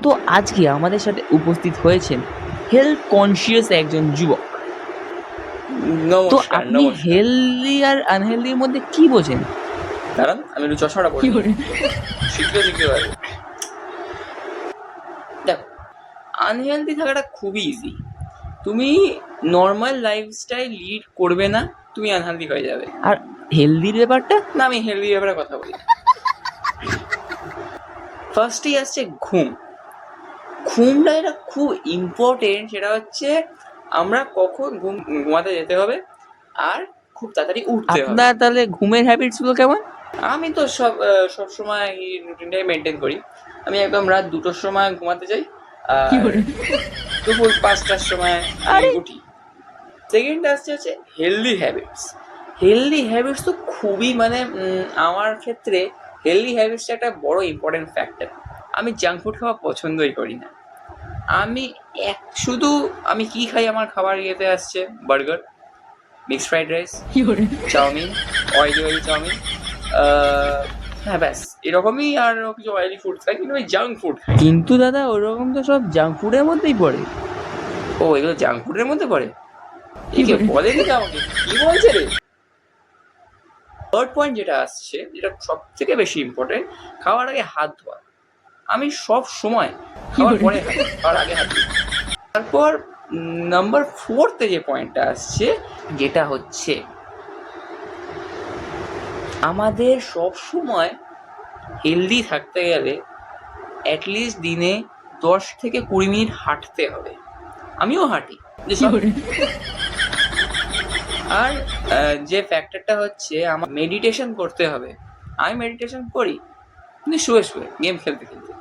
তো আজকে আমাদের সাথে উপস্থিত হয়েছেন হেলথ কনসিয়াস একজন যুবক। তো নমস্কার আপনি নমস্কার হেলদি আর আনহেলদির মধ্যে কি বোঝেন? দাঁড়ান আমি একটু চশমাটা পরে নিই। শিখতে শিখতে পারবে। দেখো, আনহেলদি থাকাটা খুবই ইজি। তুমি নর্মাল লাইফস্টাইল লিড করবে না, তুমি আনহেলদি হয়ে যাবে। আর হেলদির ব্যাপারটা? না, আমি হেলদি ব্যাপারে কথা বলি। ফার্স্টেই আসছে ঘুম। ঘুমটা এটা খুব ইম্পর্টেন্ট। সেটা হচ্ছে আমরা কখন ঘুমাতে যেতে হবে আর খুব তাড়াতাড়ি উঠতে হবে। আপনার তাহলে ঘুমের হ্যাবিটস গুলো কেমন? আমি তো সব সময় এই রুটিনটাই মেনটেন করি। আমি একদম রাত 2টোর সময় ঘুমাতে যাই আর দুপুর 5টার সময় আমি উঠি। সেকেন্ড আসছে হচ্ছে হেলদি হ্যাবিটস। হেলদি হ্যাবিটস তো খুবই মানে আমার ক্ষেত্রে হেলদি হ্যাবিটসটা একটা বড় ইম্পর্টেন্ট ফ্যাক্টর। আমি জাঙ্ক ফুড খাওয়া পছন্দই করি না। আমি শুধু আমি কি খাই, আমার খাবার ইয়েতে আসছে burger, mixed fried rice, chow mein, oily chow mein, হ্যাঁ ব্যাস এরকমই। আর কিছু অয়েলি ফুড খাই, কিন্তু ওই জাঙ্ক ফুড খাই। কিন্তু দাদা ওরকম তো সব জাঙ্ক ফুডের মধ্যেই পড়ে। ও, এগুলো জাঙ্ক ফুডের মধ্যে পড়ে? একে বলেনি তো আমাকে, কি বলছে রে? থার্ড পয়েন্ট যেটা আসছে, যেটা সব থেকে বেশি ইম্পর্টেন্ট, খাওয়ার আগে হাত ধোয়া। আমি সব সময় খাওয়ার পরে খাওয়ার আগে হাত ধুই। তারপর নাম্বার 4-তে যে পয়েন্টটা আসছে, যেটা হচ্ছে আমাদের সব সময় হেলদি থাকতে গেলে অ্যাটলিস্ট দিনে 10 থেকে 20 মিনিট হাঁটতে হবে। আমিও হাঁটি। আর যে ফ্যাক্টরটা হচ্ছে আমার মেডিটেশন করতে হবে। আমি মেডিটেশন করি কিন্তু শুয়ে শুয়ে, গেম খেলতে খেলতে।